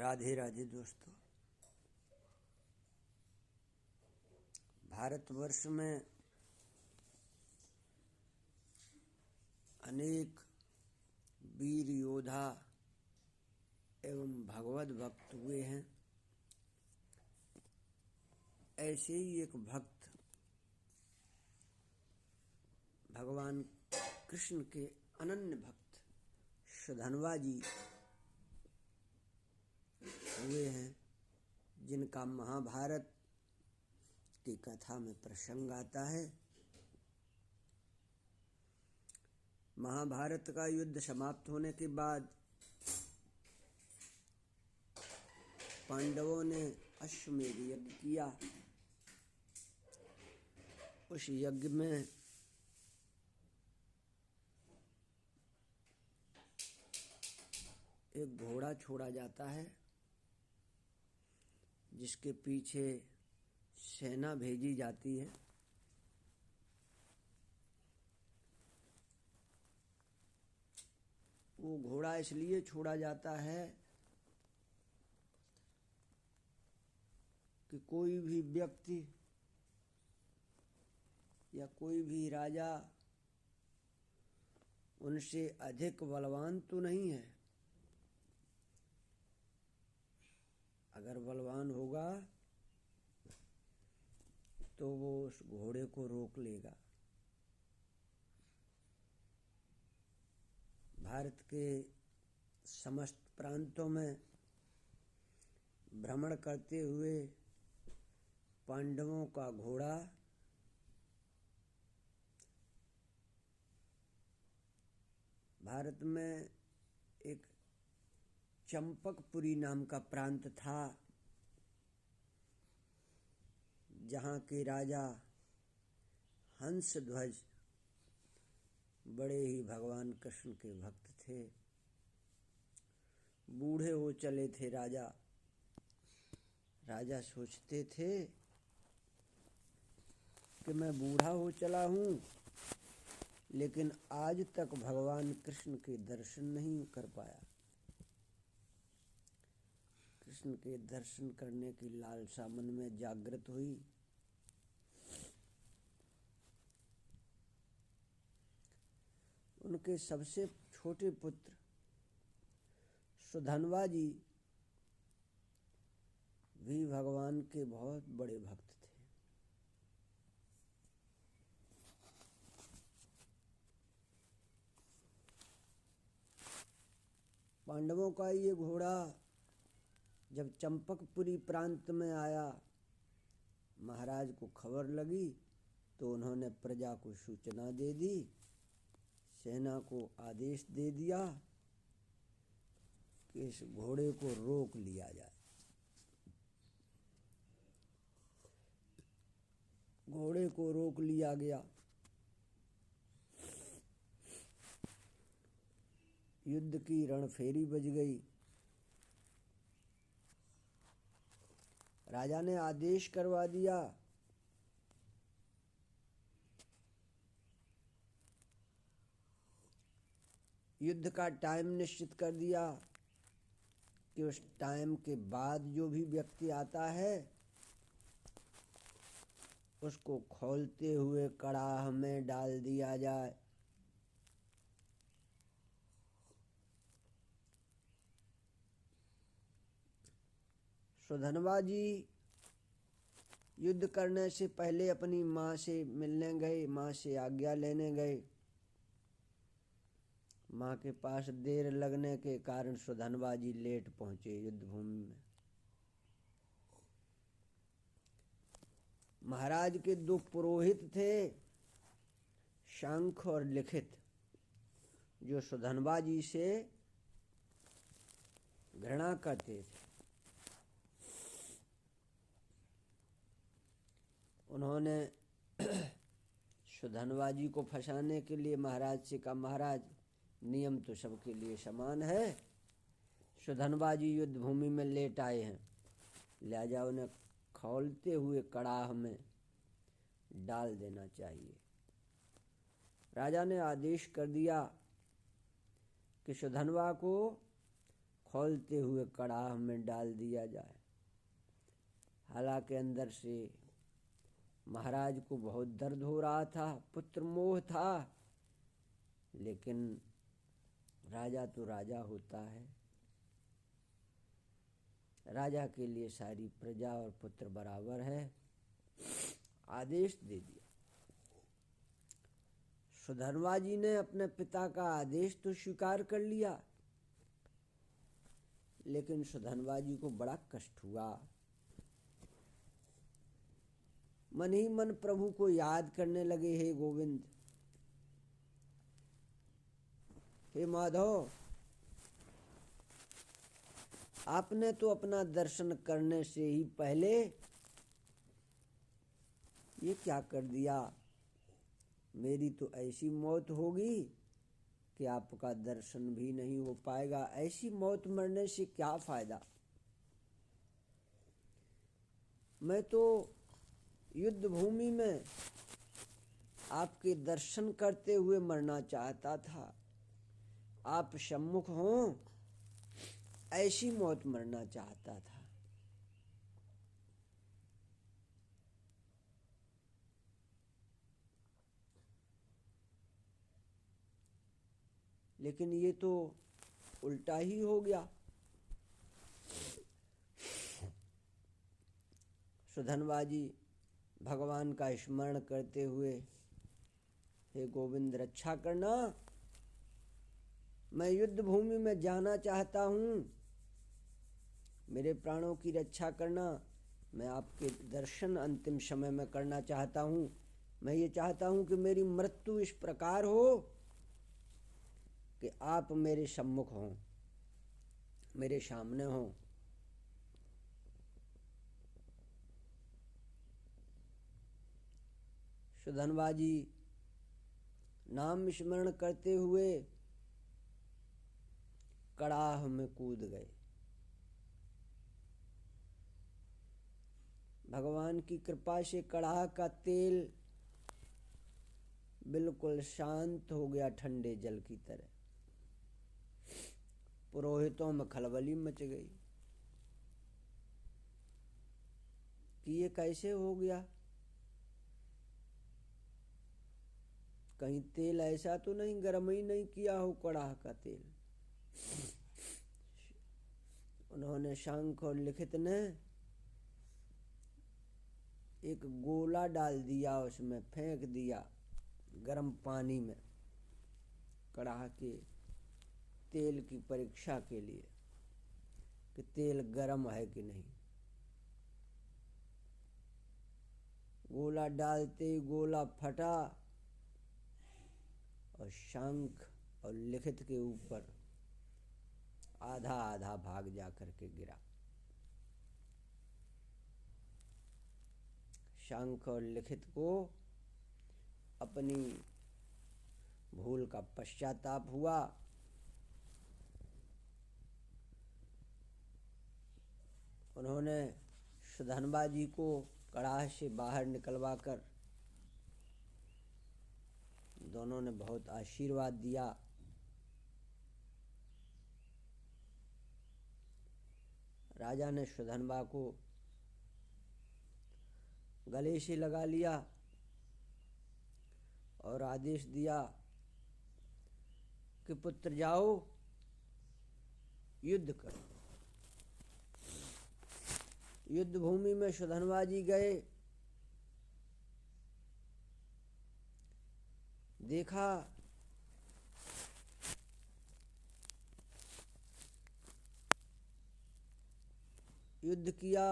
राधे राधे दोस्तों। भारतवर्ष में अनेक वीर योद्धा एवं भगवत भक्त हुए हैं। ऐसे ही एक भक्त भगवान कृष्ण के अनन्य भक्त सुधन्वा जी हुए हैं, जिनका महाभारत की कथा में प्रसंग आता है। महाभारत का युद्ध समाप्त होने के बाद पांडवों ने अश्वमेध यज्ञ किया। उस यज्ञ में एक घोड़ा छोड़ा जाता है, जिसके पीछे सेना भेजी जाती है। वो घोड़ा इसलिए छोड़ा जाता है कि कोई भी व्यक्ति या कोई भी राजा उनसे अधिक बलवान तो नहीं है। अगर बलवान होगा तो वो उस घोड़े को रोक लेगा। भारत के समस्त प्रांतों में भ्रमण करते हुए पांडवों का घोड़ा भारत में एक चंपकपुरी नाम का प्रांत था, जहाँ के राजा हंसध्वज बड़े ही भगवान कृष्ण के भक्त थे। बूढ़े हो चले थे राजा। राजा सोचते थे कि मैं बूढ़ा हो चला हूँ, लेकिन आज तक भगवान कृष्ण के दर्शन नहीं कर पाया। कृष्ण के दर्शन करने की लालसा मन में जागृत हुई। उनके सबसे छोटे पुत्र सुधन्वा जी भी भगवान के बहुत बड़े भक्त थे। पांडवों का ये घोड़ा जब चंपकपुरी प्रांत में आया, महाराज को खबर लगी तो उन्होंने प्रजा को सूचना दे दी, सेना को आदेश दे दिया कि इस घोड़े को रोक लिया जाए। घोड़े को रोक लिया गया। युद्ध की रणफेरी बज गई। राजा ने आदेश करवा दिया युद्ध का टाइम निश्चित कर दिया कि उस टाइम के बाद जो भी व्यक्ति आता है उसको खौलते हुए कड़ाह में डाल दिया जाए। सुधन्वा जी युद्ध करने से पहले अपनी माँ से मिलने गए, माँ से आज्ञा लेने गए। माँ के पास देर लगने के कारण सुधन्वा जी लेट पहुंचे युद्ध भूमि में। महाराज के दो पुरोहित थे, शंख और लिखित, जो सुधन्वा जी से घृणा करते थे। उन्होंने सुधन्वा जी को फंसाने के लिए महाराज से कहा, महाराज नियम तो सबके लिए समान है। सुधन्वा जी युद्ध भूमि में लेट आए हैं, लिहाजा उन्हें खौलते हुए कड़ाह में डाल देना चाहिए। राजा ने आदेश कर दिया कि सुधन्वा को खौलते हुए कड़ाह में डाल दिया जाए। हालांकि अंदर से महाराज को बहुत दर्द हो रहा था, पुत्र मोह था, लेकिन राजा तो राजा होता है। राजा के लिए सारी प्रजा और पुत्र बराबर है। आदेश दे दिया। सुधन्वा जी ने अपने पिता का आदेश तो स्वीकार कर लिया, लेकिन सुधन्वा जी को बड़ा कष्ट हुआ। मन ही मन प्रभु को याद करने लगे, हे गोविंद, हे माधव, आपने तो अपना दर्शन करने से ही पहले ये क्या कर दिया। मेरी तो ऐसी मौत होगी कि आपका दर्शन भी नहीं हो पाएगा। ऐसी मौत मरने से क्या फायदा। मैं तो युद्ध भूमि में आपके दर्शन करते हुए मरना चाहता था। आप सम्मुख हों, ऐसी मौत मरना चाहता था। लेकिन ये तो उल्टा ही हो गया। सुधन्वा जी भगवान का स्मरण करते हुए, हे गोविंद, रक्षा करना, मैं युद्ध भूमि में जाना चाहता हूँ, मेरे प्राणों की रक्षा करना, मैं आपके दर्शन अंतिम समय में करना चाहता हूँ। मैं ये चाहता हूँ कि मेरी मृत्यु इस प्रकार हो कि आप मेरे सम्मुख हों, मेरे सामने हों। सुधन्वा जी नाम स्मरण करते हुए कड़ाह में कूद गए। भगवान की कृपा से कड़ाह का तेल बिल्कुल शांत हो गया, ठंडे जल की तरह। पुरोहितों में खलबली मच गई कि ये कैसे हो गया। कहीं तेल ऐसा तो नहीं गर्म ही नहीं किया हो कड़ाह का तेल। उन्होंने शंख और लिखित ने एक गोला डाल दिया, उसमें फेंक दिया गर्म पानी में, कड़ाह के तेल की परीक्षा के लिए कि तेल गर्म है कि नहीं। गोला डालते ही गोला फटा और शंख और लिखित के ऊपर आधा आधा भाग जा करके गिरा। शंख और लिखित को अपनी भूल का पश्चाताप हुआ। उन्होंने सुधन्वा जी को कड़ाह से बाहर निकलवाकर दोनों ने बहुत आशीर्वाद दिया। राजा ने सुधन्वा को गले से लगा लिया और आदेश दिया कि पुत्र जाओ, युद्ध करो। युद्ध भूमि में सुधन्वा जी गए। देखा युद्ध किया।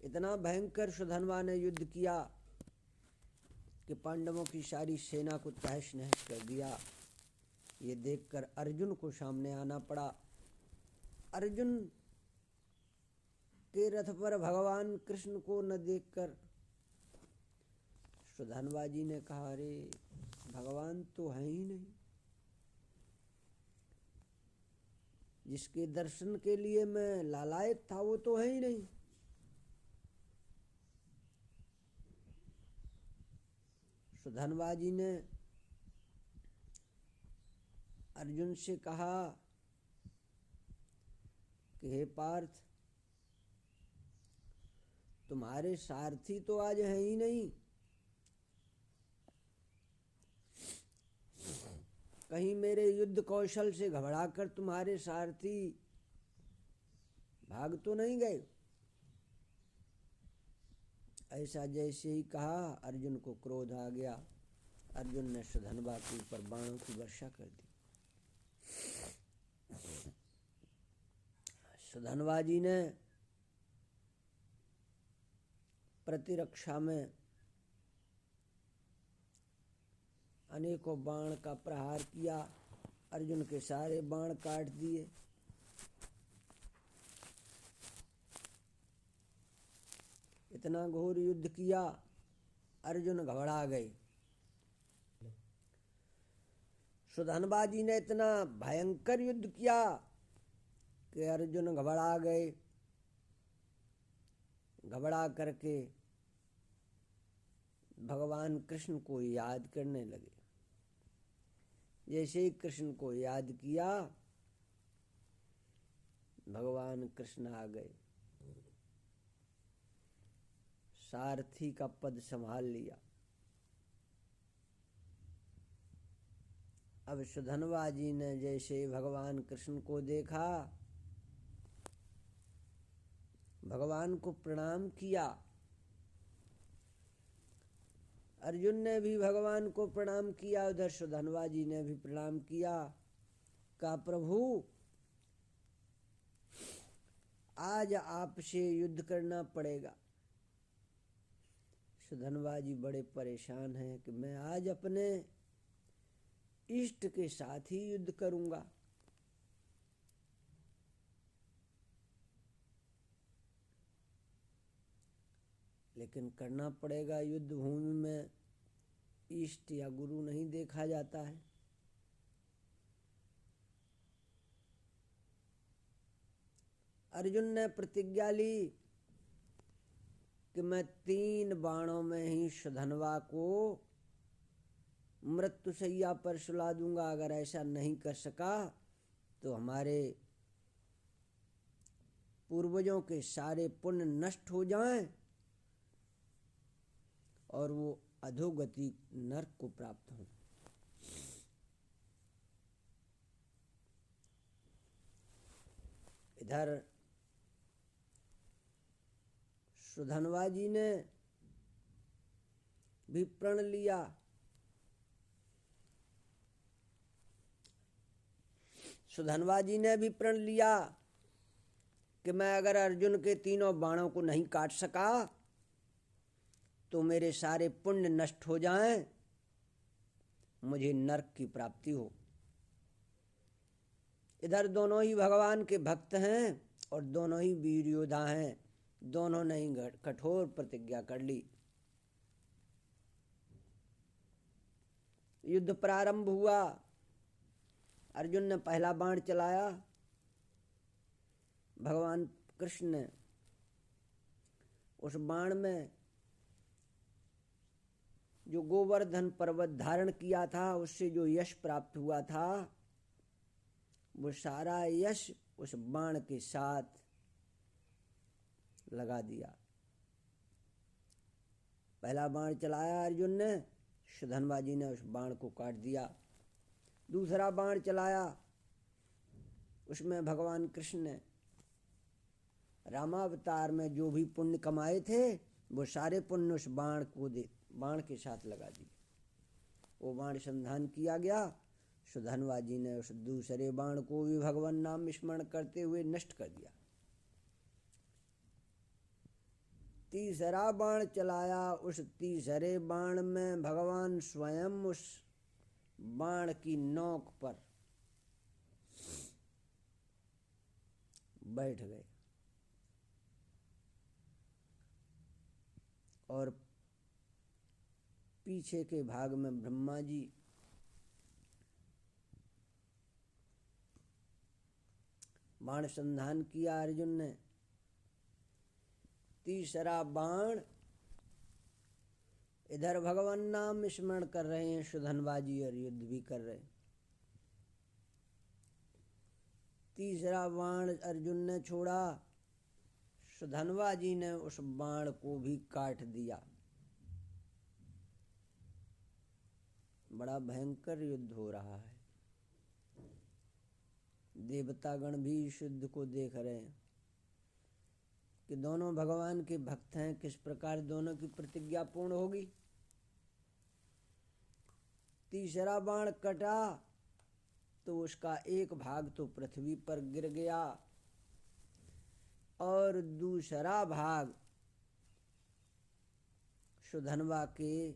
इतना भयंकर सुधन्वा ने युद्ध किया कि पांडवों की सारी सेना को तहस नहस कर दिया। ये देखकर अर्जुन को सामने आना पड़ा। अर्जुन के रथ पर भगवान कृष्ण को न देखकर सुधन्वा जी ने कहा, अरे भगवान तो है ही नहीं, जिसके दर्शन के लिए मैं लालायित था वो तो है ही नहीं। सुधन्वा जी ने अर्जुन से कहा कि हे पार्थ, तुम्हारे सारथी तो आज है ही नहीं, कहीं मेरे युद्ध कौशल से घबराकर तुम्हारे सारथी भाग तो नहीं गए। ऐसा जैसे ही कहा अर्जुन को क्रोध आ गया। अर्जुन ने सुधन्वा के ऊपर बाणों की वर्षा कर दी। सुधन्वा जी ने प्रतिरक्षा में अनेकों बाण का प्रहार किया। अर्जुन के सारे बाण काट दिए। इतना घोर युद्ध किया, अर्जुन घबरा गए। सुधन्वा जी ने इतना भयंकर युद्ध किया कि अर्जुन घबरा गए। घबरा करके भगवान कृष्ण को याद करने लगे। जैसे ही कृष्ण को याद किया, भगवान कृष्ण आ गए, सारथी का पद संभाल लिया। अब सुधन्वा जी ने जैसे भगवान कृष्ण को देखा, भगवान को प्रणाम किया। अर्जुन ने भी भगवान को प्रणाम किया, उधर सुधन्वा जी ने भी प्रणाम किया। कहा प्रभु, आज आपसे युद्ध करना पड़ेगा। सुधन्वा जी बड़े परेशान हैं कि मैं आज अपने इष्ट के साथ ही युद्ध करूंगा। लेकिन करना पड़ेगा। युद्ध भूमि में इष्ट या गुरु नहीं देखा जाता है। अर्जुन ने प्रतिज्ञा ली कि मैं 3 बाणों में ही सुधन्वा को मृत्युशैया पर सुला दूंगा। अगर ऐसा नहीं कर सका तो हमारे पूर्वजों के सारे पुण्य नष्ट हो जाएं और वो अधोगति नरक को प्राप्त हों। इधर सुधन्वा जी ने भी प्रण लिया। सुधन्वा जी ने भी प्रण लिया कि मैं अगर अर्जुन के 3 बाणों को नहीं काट सका तो मेरे सारे पुण्य नष्ट हो जाएं, मुझे नरक की प्राप्ति हो। इधर दोनों ही भगवान के भक्त हैं और दोनों ही वीर योद्धा हैं। दोनों ने ही कठोर प्रतिज्ञा कर ली। युद्ध प्रारंभ हुआ। अर्जुन ने पहला बाण चलाया। भगवान कृष्ण ने उस बाण में जो गोवर्धन पर्वत धारण किया था, उससे जो यश प्राप्त हुआ था, वो सारा यश उस बाण के साथ लगा दिया। पहला बाण चलाया अर्जुन ने, सुधन्वा जी ने उस बाण को काट दिया। दूसरा बाण चलाया, उसमें भगवान कृष्ण ने रामावतार में जो भी पुण्य कमाए थे, वो सारे पुण्य उस बाण के साथ लगा दिए। वो बाण संधान किया गया। सुधन्वा जी ने उस दूसरे बाण को भी भगवान नाम स्मरण करते हुए नष्ट कर दिया। तीसरा बाण चलाया। उस तीसरे बाण में भगवान स्वयं उस बाण की नोक पर बैठ गए और पीछे के भाग में ब्रह्मा जी बाण संधान किया अर्जुन ने। तीसरा बाण इधर भगवान नाम स्मरण कर रहे हैं सुधन्वा जी और युद्ध भी कर रहे हैं। तीसरा बाण अर्जुन ने छोड़ा, सुधन्वा जी ने उस बाण को भी काट दिया। बड़ा भयंकर युद्ध हो रहा है। देवतागण भी इस युद्ध को देख रहे हैं कि दोनों भगवान के भक्त हैं, किस प्रकार दोनों की प्रतिज्ञा पूर्ण होगी। तीसरा बाण कटा तो उसका एक भाग तो पृथ्वी पर गिर गया और दूसरा भाग सुधन्वा के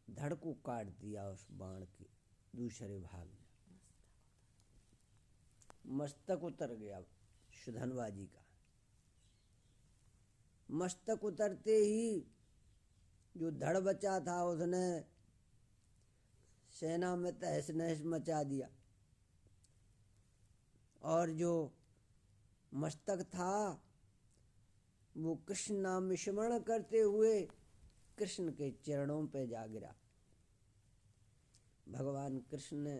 धड़ को काट दिया। उस बाण के दूसरे भाग में मस्तक उतर गया सुधन्वा जी का। मस्तक उतरते ही जो धड़ बचा था उसने सेना में तहस नहस मचा दिया, और जो मस्तक था वो कृष्ण नाम स्मरण करते हुए कृष्ण के चरणों पे जा गिरा। भगवान कृष्ण ने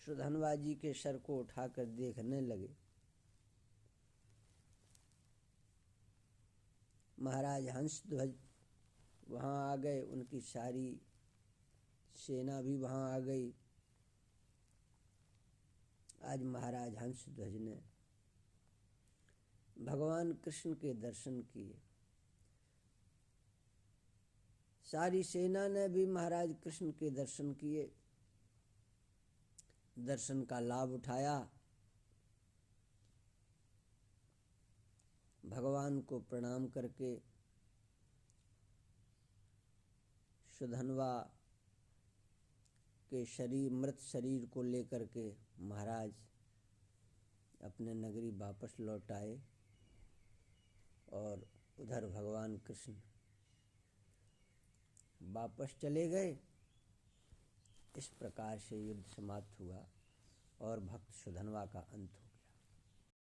सुधन्वा जी के सर को उठाकर देखने लगे। महाराज हंसध्वज वहाँ आ गए, उनकी सारी सेना भी वहाँ आ गई। आज महाराज हंसध्वज ने भगवान कृष्ण के दर्शन किए। सारी सेना ने भी महाराज कृष्ण के दर्शन किए, दर्शन का लाभ उठाया। भगवान को प्रणाम करके सुधन्वा के मृत शरीर को लेकर के महाराज अपने नगरी वापस लौट आए और उधर भगवान कृष्ण वापस चले गए। इस प्रकार से युद्ध समाप्त हुआ और भक्त सुधन्वा का अंत हुआ।